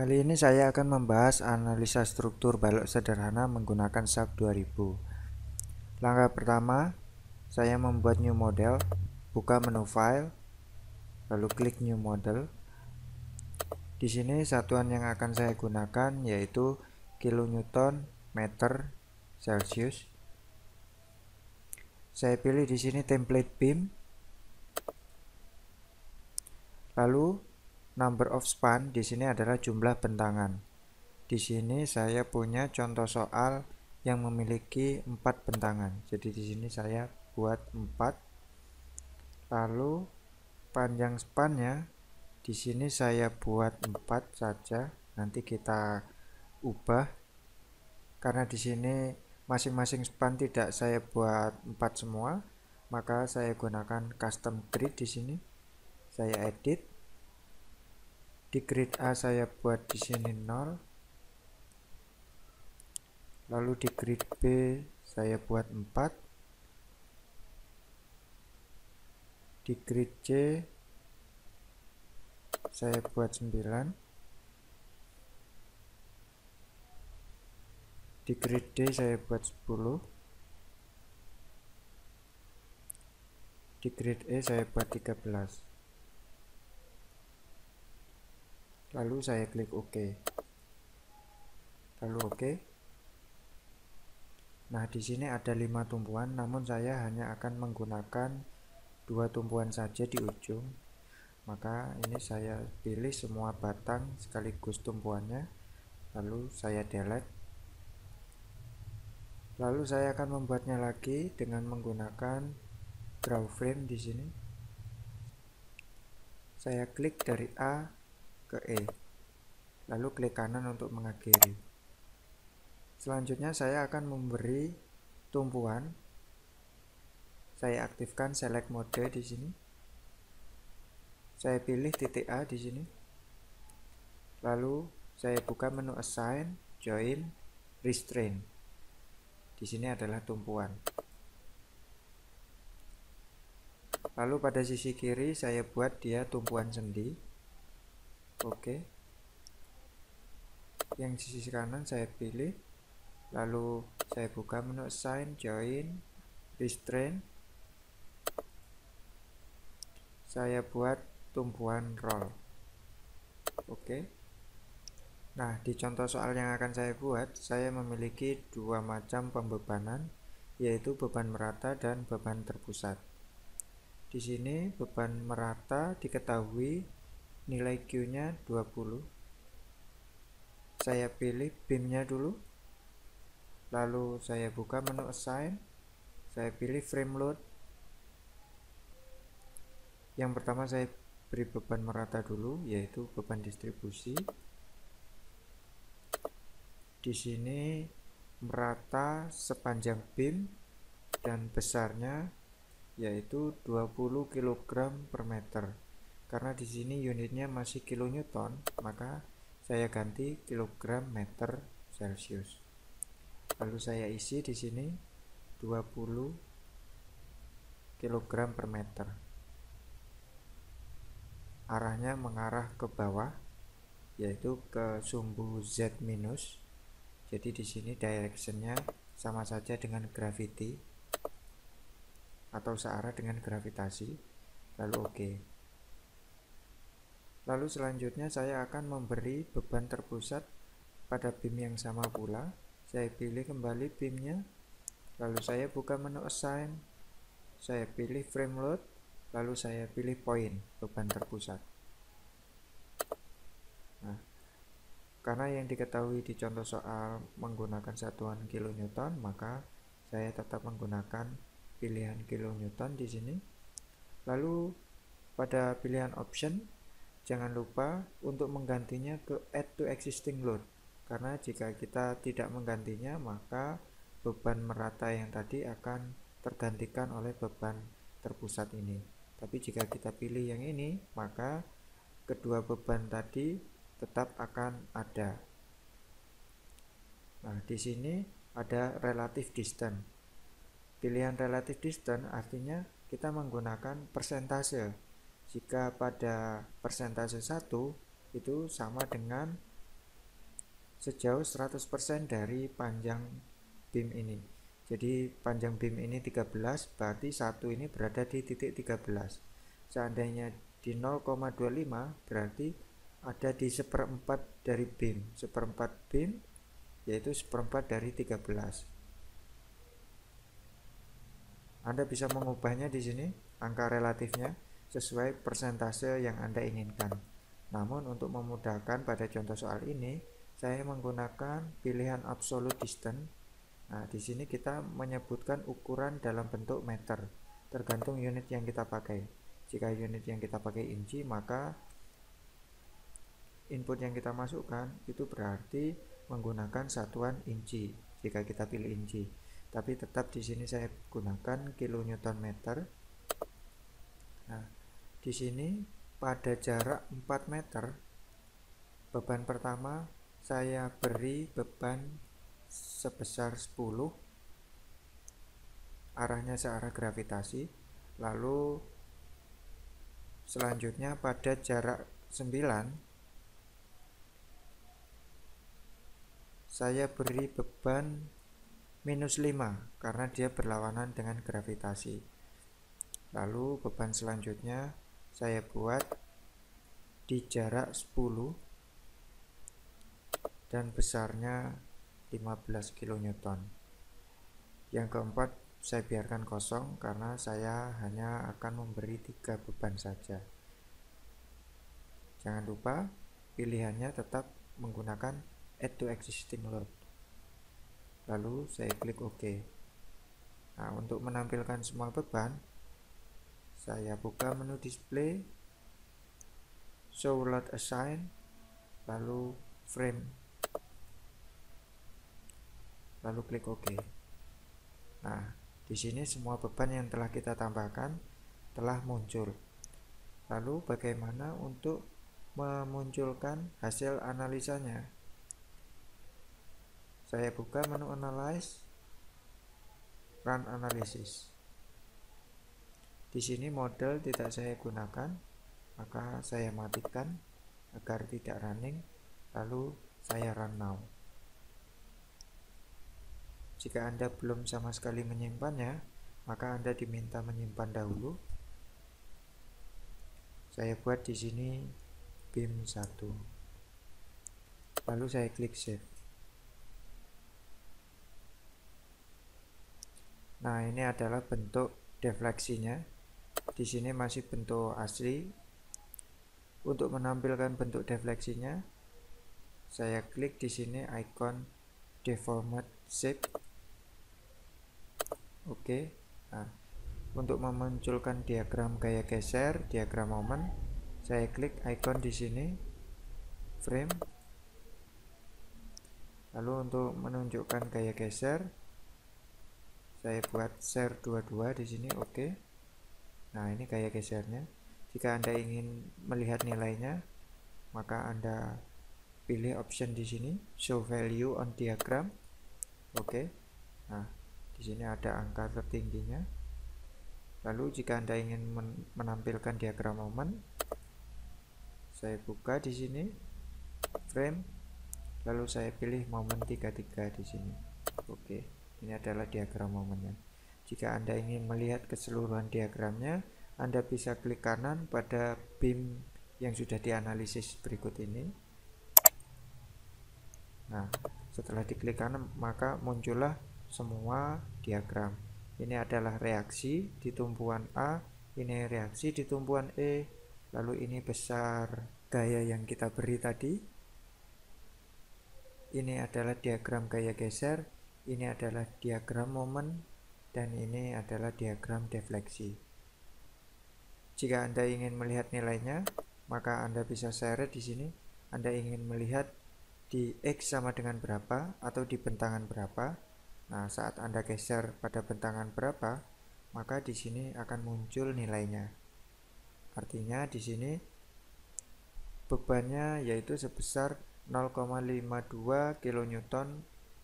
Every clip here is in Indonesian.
Kali ini saya akan membahas analisa struktur balok sederhana menggunakan SAP 2000. Langkah pertama, saya membuat new model, buka menu file, lalu klik new model. Di sini satuan yang akan saya gunakan yaitu kilonewton meter Celsius. Saya pilih di sini template beam. Lalu number of span di sini adalah jumlah bentangan. Di sini saya punya contoh soal yang memiliki 4 bentangan. Jadi di sini saya buat 4. Lalu panjang spannya di sini saya buat 4 saja. Nanti kita ubah karena di sini masing-masing span tidak saya buat 4 semua, maka saya gunakan custom grid di sini. Saya edit. Di grid A saya buat di sini 0. Lalu di grid B saya buat 4. Di grid C saya buat 9. Di grid D saya buat 10. Di grid E saya buat 13. Lalu saya klik OK. Lalu OK. Nah, di sini ada 5 tumpuan, namun saya hanya akan menggunakan 2 tumpuan saja di ujung. Maka ini saya pilih semua batang sekaligus tumpuannya, lalu saya delete. Lalu saya akan membuatnya lagi dengan menggunakan draw frame di sini. Saya klik dari A ke E, lalu klik kanan untuk mengakhiri. Selanjutnya saya akan memberi tumpuan. Saya aktifkan select mode di sini. Saya pilih titik A di sini. Lalu saya buka menu assign, join, restrain. Di sini adalah tumpuan. Lalu pada sisi kiri saya buat dia tumpuan sendi. Oke. Yang di sisi kanan saya pilih. Lalu saya buka menu assign, join, restrain. Saya buat tumpuan roll. Oke. Nah, di contoh soal yang akan saya buat, saya memiliki 2 macam pembebanan, yaitu beban merata dan beban terpusat. Di sini beban merata diketahui nilai Q-nya 20. Saya pilih beam-nya dulu. Lalu saya buka menu assign. Saya pilih frame load. Yang pertama saya beri beban merata dulu, yaitu beban distribusi. Di sini merata sepanjang beam dan besarnya yaitu 20 kg per meter. Karena di sini unitnya masih kilonewton, maka saya ganti kilogram meter Celsius. Lalu saya isi di sini 20 kg per meter. Arahnya mengarah ke bawah, yaitu ke sumbu Z minus. Jadi di sini directionnya sama saja dengan gravity atau searah dengan gravitasi. Lalu oke. Lalu selanjutnya saya akan memberi beban terpusat pada beam yang sama pula. Saya pilih kembali beamnya. Lalu saya buka menu assign. Saya pilih frame load. Lalu saya pilih point beban terpusat. Nah, karena yang diketahui di contoh soal menggunakan satuan kilonewton, maka saya tetap menggunakan pilihan kilonewton di sini. Lalu pada pilihan option jangan lupa untuk menggantinya ke add to existing load, karena jika kita tidak menggantinya maka beban merata yang tadi akan tergantikan oleh beban terpusat ini. Tapi jika kita pilih yang ini, maka kedua beban tadi tetap akan ada. Nah, di sini ada relative distance. Pilihan relative distance artinya kita menggunakan persentase. Jika pada persentase 1 itu sama dengan sejauh 100% dari panjang beam ini. Jadi panjang beam ini 13, berarti satu ini berada di titik 13. Seandainya di 0,25 berarti ada di seperempat dari beam. Seperempat beam yaitu seperempat dari 13. Anda bisa mengubahnya di sini, angka relatifnya sesuai persentase yang Anda inginkan. Namun untuk memudahkan pada contoh soal ini, saya menggunakan pilihan absolute distance. Nah, di sini kita menyebutkan ukuran dalam bentuk meter, tergantung unit yang kita pakai. Jika unit yang kita pakai inci, maka input yang kita masukkan itu berarti menggunakan satuan inci jika kita pilih inci. Tapi tetap di sini saya gunakan kilonewton meter. Nah, di sini pada jarak 4 meter, beban pertama saya beri beban sebesar 10, arahnya searah gravitasi. Lalu selanjutnya pada jarak 9 saya beri beban minus 5 karena dia berlawanan dengan gravitasi. Lalu beban selanjutnya saya buat di jarak 10 dan besarnya 15 kN. Yang keempat saya biarkan kosong karena saya hanya akan memberi 3 beban saja. Jangan lupa pilihannya tetap menggunakan add to existing load. Lalu saya klik OK. Nah, untuk menampilkan semua beban, saya buka menu display, show load assign, lalu frame, lalu klik OK. Nah, di sini semua beban yang telah kita tambahkan telah muncul. Lalu bagaimana untuk memunculkan hasil analisanya? Saya buka menu Analyze, Run Analysis. Di sini model tidak saya gunakan, maka saya matikan agar tidak running, lalu saya run now. Jika Anda belum sama sekali menyimpannya, maka Anda diminta menyimpan dahulu. Saya buat di sini beam 1. Lalu saya klik save. Nah, ini adalah bentuk defleksinya. Di sini masih bentuk asli. Untuk menampilkan bentuk defleksinya, saya klik di sini icon deformed shape. Oke. Nah, untuk memunculkan diagram gaya geser, diagram momen, saya klik icon di sini frame. Lalu untuk menunjukkan gaya geser, saya buat share 22 di sini. Oke. Nah, ini gaya gesernya. Jika Anda ingin melihat nilainya, maka Anda pilih option di sini show value on diagram. Oke. Nah, di sini ada angka tertingginya. Lalu jika Anda ingin menampilkan diagram momen, saya buka di sini frame, lalu saya pilih momen 33 di sini. Oke. Ini adalah diagram momennya. Jika Anda ingin melihat keseluruhan diagramnya, Anda bisa klik kanan pada beam yang sudah dianalisis berikut ini. Nah, setelah diklik kanan, maka muncullah semua diagram. Ini adalah reaksi di tumpuan A, ini reaksi di tumpuan E, lalu ini besar gaya yang kita beri tadi. Ini adalah diagram gaya geser. Ini adalah diagram momen dan ini adalah diagram defleksi. Jika Anda ingin melihat nilainya, maka Anda bisa seret di sini. Anda ingin melihat di X sama dengan berapa atau di bentangan berapa. Nah, saat Anda geser pada bentangan berapa, maka di sini akan muncul nilainya. Artinya di sini bebannya yaitu sebesar 0,52 kN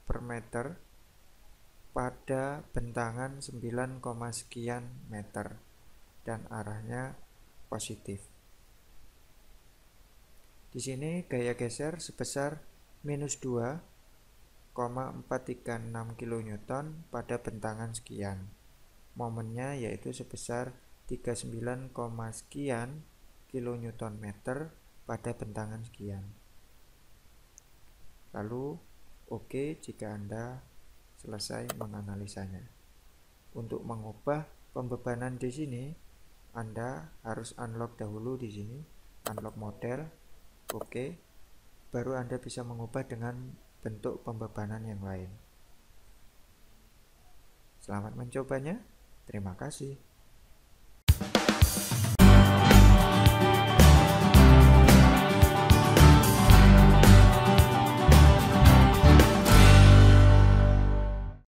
per meter pada bentangan 9, sekian meter dan arahnya positif. Di sini gaya geser sebesar minus 2,436 kN pada bentangan sekian. Momennya yaitu sebesar 39, sekian kN pada bentangan sekian. Lalu oke jika Anda selesai menganalisanya. Untuk mengubah pembebanan di sini, Anda harus unlock dahulu di sini, unlock model, oke. Baru Anda bisa mengubah dengan bentuk pembebanan yang lain. Selamat mencobanya. Terima kasih.